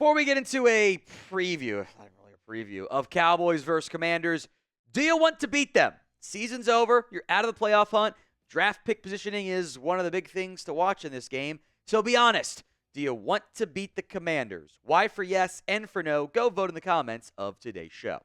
Before we get into a preview, not really a preview, of Cowboys versus Commanders, do you want to beat them? Season's over. You're out of the playoff hunt. Draft pick positioning is one of the big things to watch in this game. So be honest. Do you want to beat the Commanders? Y for yes, N for no. Go vote in the comments of today's show.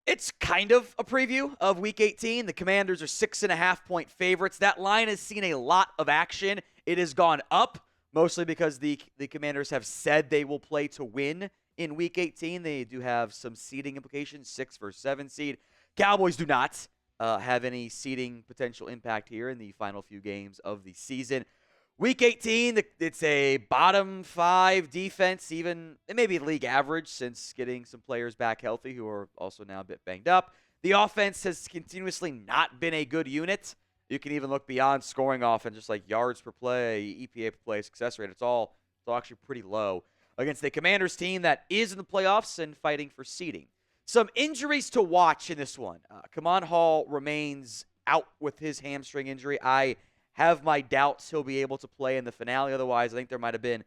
It's kind of a preview of Week 18. The Commanders are 6.5-point favorites. That line has seen a lot of action. It has gone up, mostly because the Commanders have said they will play to win in Week 18. They do have some seeding implications, 6 versus 7 seed. Cowboys do not have any seeding potential impact here in the final few games of the season. Week 18, it's a bottom 5 defense, even it may be league average since getting some players back healthy who are also now a bit banged up. The offense has continuously not been a good unit. You can even look beyond scoring offense, just like yards per play, EPA per play, success rate. It's all actually pretty low against the Commanders team that is in the playoffs and fighting for seeding. Some injuries to watch in this one. Kemon Hall remains out with his hamstring injury. I have my doubts he'll be able to play in the finale. Otherwise, I think there might have been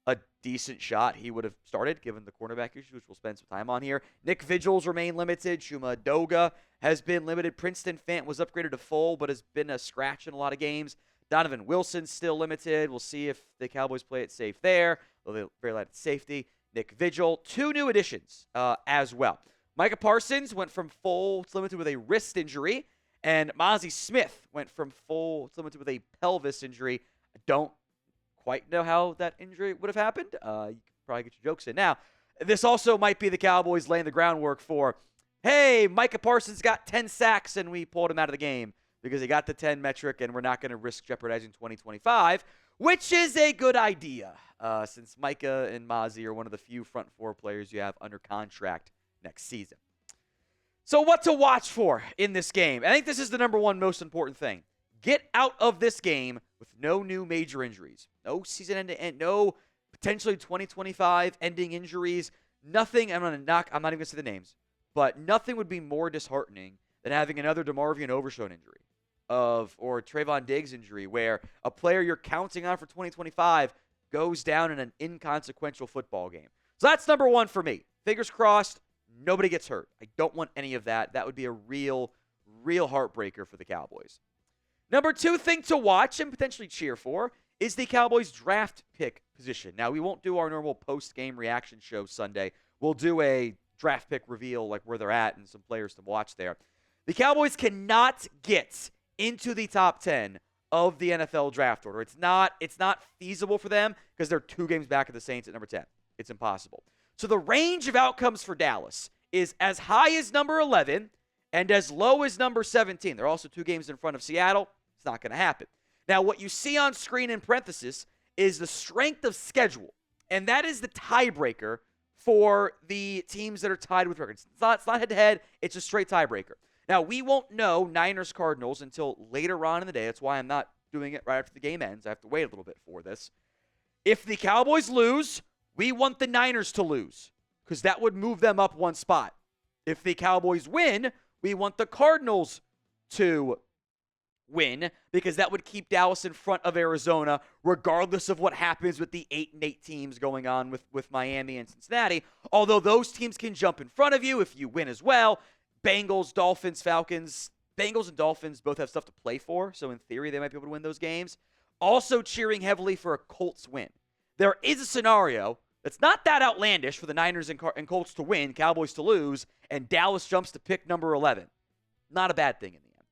a decent shot he would have started, given the cornerback issue, which we'll spend some time on here. Nick Vigils remain limited. Chuma Edoga has been limited. Princeton Fant was upgraded to full, but has been a scratch in a lot of games. Donovan Wilson's still limited. We'll see if the Cowboys play it safe there. They'll very light at safety. Nick Vigil. 2 new additions as well. Micah Parsons went from full to limited with a wrist injury. And Mozzie Smith went from full to limited with a pelvis injury. I don't quite know how that injury would have happened. You can probably get your jokes in. Now, this also might be the Cowboys laying the groundwork for, hey, Micah Parsons got 10 sacks and we pulled him out of the game because he got the 10 metric and we're not going to risk jeopardizing 2025, which is a good idea since Micah and Mozzie are one of the few front 4 players you have under contract next season. So what to watch for in this game? I think this is the number one most important thing. Get out of this game with no new major injuries. No season end, no potentially 2025 ending injuries. Nothing, I'm not even going to say the names, but nothing would be more disheartening than having another DeMarvion Overshown injury or Trayvon Diggs injury where a player you're counting on for 2025 goes down in an inconsequential football game. So that's number one for me. Fingers crossed. Nobody gets hurt. I don't want any of that. That would be a real heartbreaker for the Cowboys. Number 2 thing to watch and potentially cheer for is the Cowboys draft pick position. Now, we won't do our normal post-game reaction show Sunday. We'll do a draft pick reveal, like where they're at and some players to watch there. The Cowboys cannot get into the top 10 of the NFL draft order. It's not feasible for them because they're 2 games back of the Saints at number 10. It's impossible. So the range of outcomes for Dallas is as high as number 11 and as low as number 17. They're also 2 games in front of Seattle. It's not going to happen. Now, what you see on screen in parenthesis is the strength of schedule, and that is the tiebreaker for the teams that are tied with records. It's not head-to-head. It's a straight tiebreaker. Now, we won't know Niners-Cardinals until later on in the day. That's why I'm not doing it right after the game ends. I have to wait a little bit for this. If the Cowboys lose, we want the Niners to lose because that would move them up 1 spot. If the Cowboys win, we want the Cardinals to win because that would keep Dallas in front of Arizona regardless of what happens with the 8-8 teams going on with Miami and Cincinnati. Although those teams can jump in front of you if you win as well. Bengals, Dolphins, Falcons. Bengals and Dolphins both have stuff to play for, so in theory they might be able to win those games. Also cheering heavily for a Colts win. There is a scenario that's not that outlandish for the Niners and Colts to win, Cowboys to lose, and Dallas jumps to pick number 11. Not a bad thing in the end.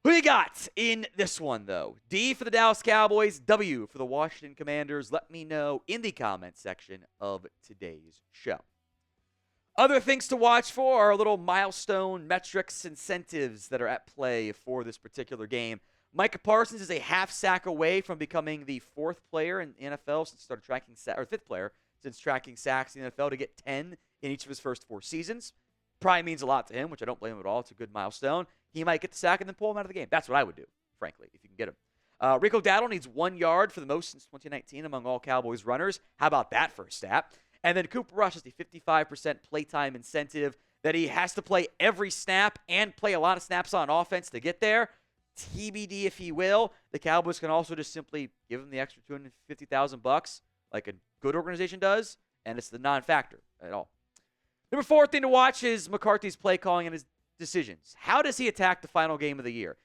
Who you got in this one, though? D for the Dallas Cowboys, W for the Washington Commanders. Let me know in the comments section of today's show. Other things to watch for are little milestone metrics, incentives that are at play for this particular game. Micah Parsons is a half sack away from becoming the 4th player in the NFL since started tracking or 5th player since tracking sacks in the NFL to get 10 in each of his first 4 seasons. Probably means a lot to him, which I don't blame him at all. It's a good milestone. He might get the sack and then pull him out of the game. That's what I would do, frankly, if you can get him. Rico Dowdle needs 1 yard for the most since 2019 among all Cowboys runners. How about that for a stat? And then Cooper Rush has the 55% playtime incentive. that he has to play every snap and play a lot of snaps on offense to get there. TBD if he will. The Cowboys can also just simply give him the extra $250,000 like a good organization does, and it's the non-factor at all. Number 4 thing to watch is McCarthy's play calling and his decisions. How does he attack the final game of the year?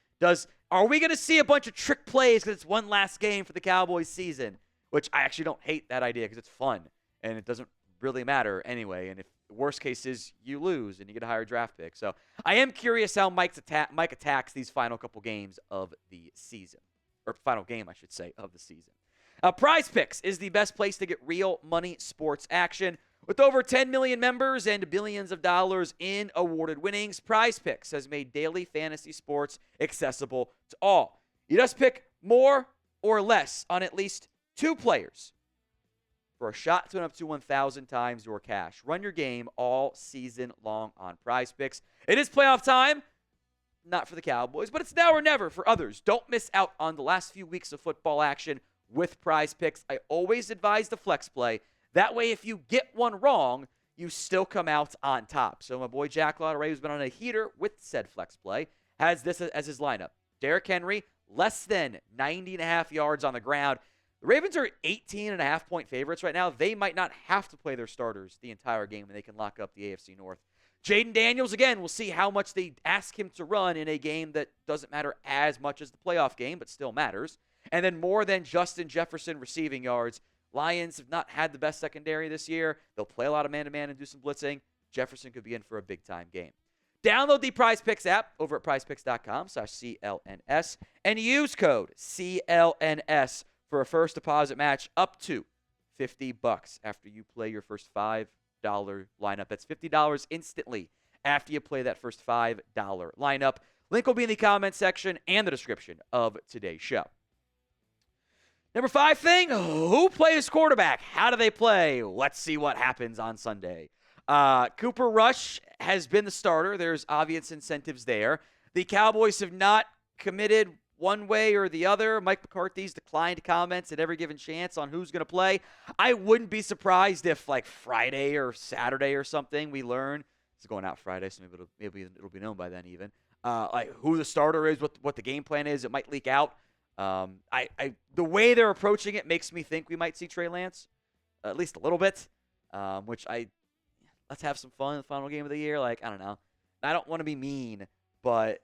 Are we going to see a bunch of trick plays because it's one last game for the Cowboys season? Which I actually don't hate that idea because it's fun and it doesn't really matter anyway. And if the worst case is you lose and you get a higher draft pick. So I am curious how Mike attacks these final couple games of the season. Or final game, I should say, of the season. Prize Picks is the best place to get real money sports action. With over 10 million members and billions of dollars in awarded winnings, Prize Picks has made daily fantasy sports accessible to all. You just pick more or less on at least 2 players for a shot to win up to 1,000 times your cash. Run your game all season long on Prize Picks. It is playoff time. Not for the Cowboys, but it's now or never for others. Don't miss out on the last few weeks of football action with Prize Picks. I always advise the flex play. That way, if you get one wrong, you still come out on top. So my boy Jack Lotteray, who's been on a heater with said flex play, has this as his lineup. Derrick Henry, less than 90.5 yards on the ground. The Ravens are 18.5-point favorites right now. They might not have to play their starters the entire game, and they can lock up the AFC North. Jaden Daniels, again, we'll see how much they ask him to run in a game that doesn't matter as much as the playoff game, but still matters. And then more than Justin Jefferson receiving yards. Lions have not had the best secondary this year. They'll play a lot of man-to-man and do some blitzing. Jefferson could be in for a big-time game. Download the Prize Picks app over at prizepicks.com/CLNS and use code CLNS for a first deposit match up to $50 after you play your first $5 lineup. That's $50 instantly after you play that first $5 lineup. Link will be in the comment section and the description of today's show. Number 5 thing, who plays quarterback? How do they play? Let's see what happens on Sunday. Cooper Rush has been the starter. There's obvious incentives there. The Cowboys have not committed one way or the other. Mike McCarthy's declined comments at every given chance on who's going to play. I wouldn't be surprised if, like, Friday or Saturday or something, we learn. It's going out Friday, so maybe it'll be known by then even. Like, who the starter is, what the game plan is. It might leak out. The way they're approaching it makes me think we might see Trey Lance, at least a little bit, let's have some fun in the final game of the year. Like, I don't know. I don't want to be mean, but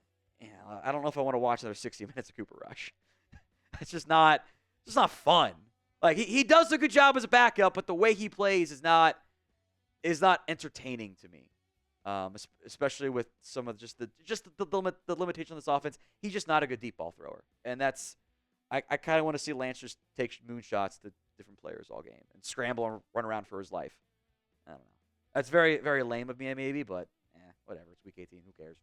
I don't know if I want to watch another 60 minutes of Cooper Rush. It's just not fun. Like, he does a good job as a backup, but the way he plays is not entertaining to me. Especially with some of the limitation of this offense. He's just not a good deep ball thrower. And I kind of want to see Lance just take moonshots to different players all game and scramble and run around for his life. I don't know. That's very, very lame of me maybe, but whatever. It's week 18. Who cares?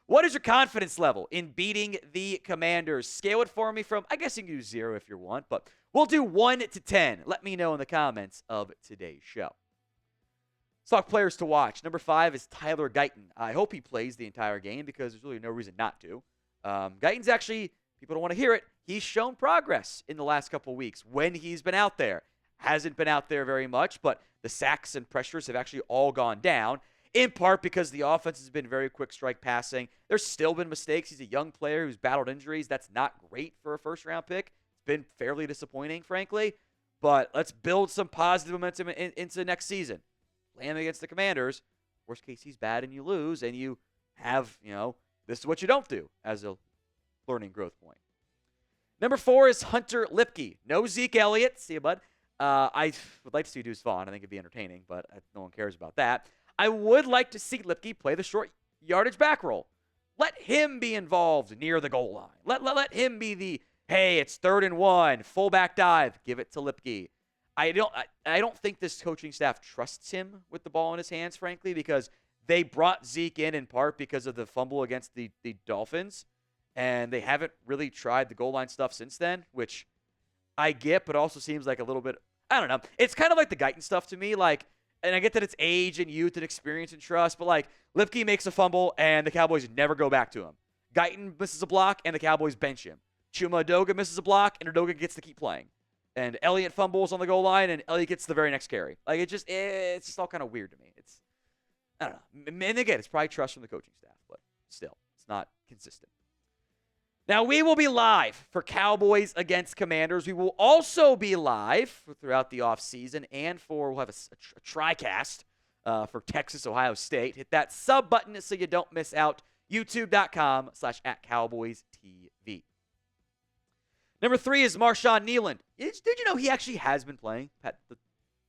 What is your confidence level in beating the Commanders? Scale it for me from, I guess you can do 0 if you want, but we'll do 1 to 10. Let me know in the comments of today's show. Let's talk players to watch. Number 5 is Tyler Guyton. I hope he plays the entire game because there's really no reason not to. Guyton's actually, people don't want to hear it, he's shown progress in the last couple weeks when he's been out there. Hasn't been out there very much, but the sacks and pressures have actually all gone down, in part because the offense has been very quick strike passing. There's still been mistakes. He's a young player who's battled injuries. That's not great for a first-round pick. It's been fairly disappointing, frankly. But let's build some positive momentum into next season. Play him against the Commanders. Worst case, he's bad and you lose, and you have, this is what you don't do as a learning growth point. Number 4 is Hunter Lipke. No Zeke Elliott. See you, bud. I would like to see Deuce Vaughn. I think it'd be entertaining, but no one cares about that. I would like to see Lipke play the short yardage back roll. Let him be involved near the goal line. Let him be the, hey, it's 3rd and 1, fullback dive. Give it to Lipke. I don't think this coaching staff trusts him with the ball in his hands, frankly, because they brought Zeke in part because of the fumble against the Dolphins, and they haven't really tried the goal line stuff since then, which I get, but also seems like a little bit, I don't know. It's kind of like the Guyton stuff to me, like, and I get that it's age and youth and experience and trust, but like Lipke makes a fumble and the Cowboys never go back to him. Guyton misses a block and the Cowboys bench him. Chuma Edoga misses a block and Edoga gets to keep playing. And Elliott fumbles on the goal line, and Elliott gets the very next carry. Like, it's just all kind of weird to me. I don't know. And again, it's probably trust from the coaching staff, but still, it's not consistent. Now, we will be live for Cowboys against Commanders. We will also be live throughout the offseason and we'll have a TriCast for Texas, Ohio State. Hit that sub button so you don't miss out. YouTube.com/@CowboysTV. Number 3 is Marshawn Kneeland. Did you know he actually has been playing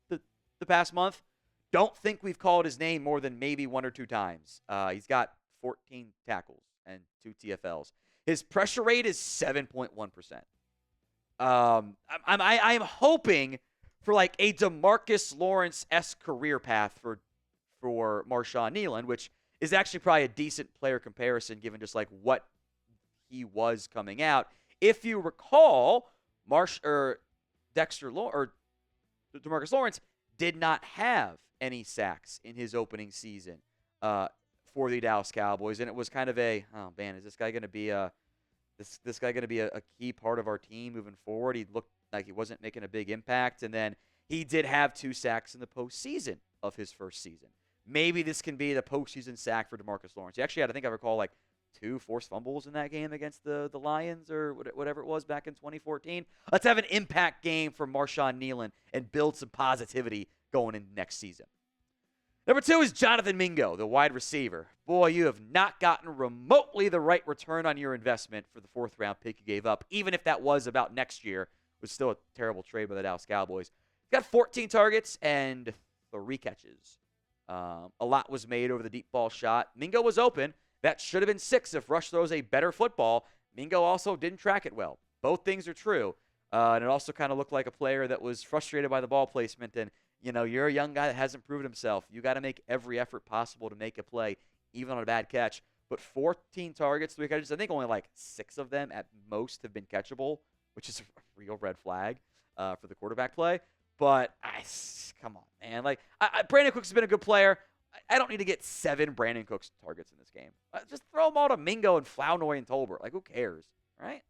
the past month? Don't think we've called his name more than maybe 1 or 2 times. He's got 14 tackles and 2 TFLs. His pressure rate is 7.1%. I am hoping for like a DeMarcus Lawrence-esque career path for Marshawn Kneeland, which is actually probably a decent player comparison given just like what he was coming out. If you recall, DeMarcus Lawrence did not have any sacks in his opening season for the Dallas Cowboys, and it was kind of a, oh man, is this guy going to be this guy going to be a key part of our team moving forward? He looked like he wasn't making a big impact, and then he did have 2 sacks in the postseason of his first season. Maybe this can be the postseason sack for DeMarcus Lawrence. He actually had, I think I recall, like 2 forced fumbles in that game against the Lions or whatever it was back in 2014. Let's have an impact game for Marshawn Kneeland and build some positivity going into next season. Number 2 is Jonathan Mingo, the wide receiver. Boy, you have not gotten remotely the right return on your investment for the 4th-round pick you gave up, even if that was about next year. It was still a terrible trade by the Dallas Cowboys. He's got 14 targets and 3 catches. A lot was made over the deep ball shot. Mingo was open. That should have been 6 if Rush throws a better football. Mingo also didn't track it well. Both things are true. And it also kind of looked like a player that was frustrated by the ball placement. And, you know, you're a young guy that hasn't proven himself. You got to make every effort possible to make a play, even on a bad catch. But 14 targets, 3 catches, I think only like 6 of them at most have been catchable, which is a real red flag for the quarterback play. But, come on, man. Like, Brandon Cooks has been a good player. I don't need to get 7 Brandon Cooks targets in this game. Just throw them all to Mingo and Flournoy and Tolbert. Like, who cares, right?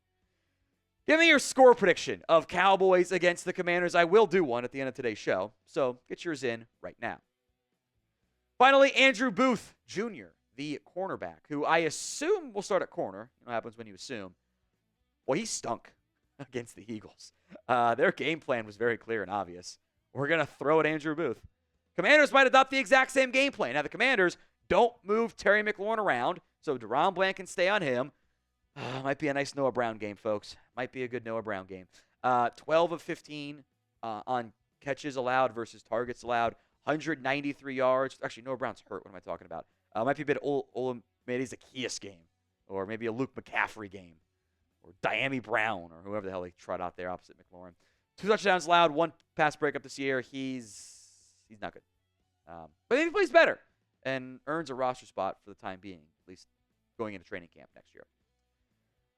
Give me your score prediction of Cowboys against the Commanders. I will do one at the end of today's show, so get yours in right now. Finally, Andrew Booth Jr., the cornerback, who I assume will start at corner. You know what happens when you assume. Well, he stunk against the Eagles. Their game plan was very clear and obvious. We're going to throw at Andrew Booth. Commanders might adopt the exact same game plan. Now, the Commanders don't move Terry McLaurin around, so Deron Bland can stay on him. Might be a nice Noah Brown game, folks. Might be a good Noah Brown game. 12 of 15 on catches allowed versus targets allowed. 193 yards. Actually, Noah Brown's hurt. What am I talking about? Might be a bit Olamide Zaccheaus game, or maybe a Luke McCaffrey game, or Diami Brown, or whoever the hell they trot out there opposite McLaurin. 2 touchdowns allowed, 1 pass breakup this year. He's not good. But maybe he plays better and earns a roster spot for the time being, at least going into training camp next year.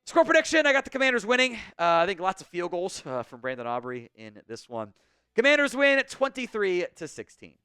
Score prediction, I got the Commanders winning. I think lots of field goals from Brandon Aubrey in this one. Commanders win at 23-16.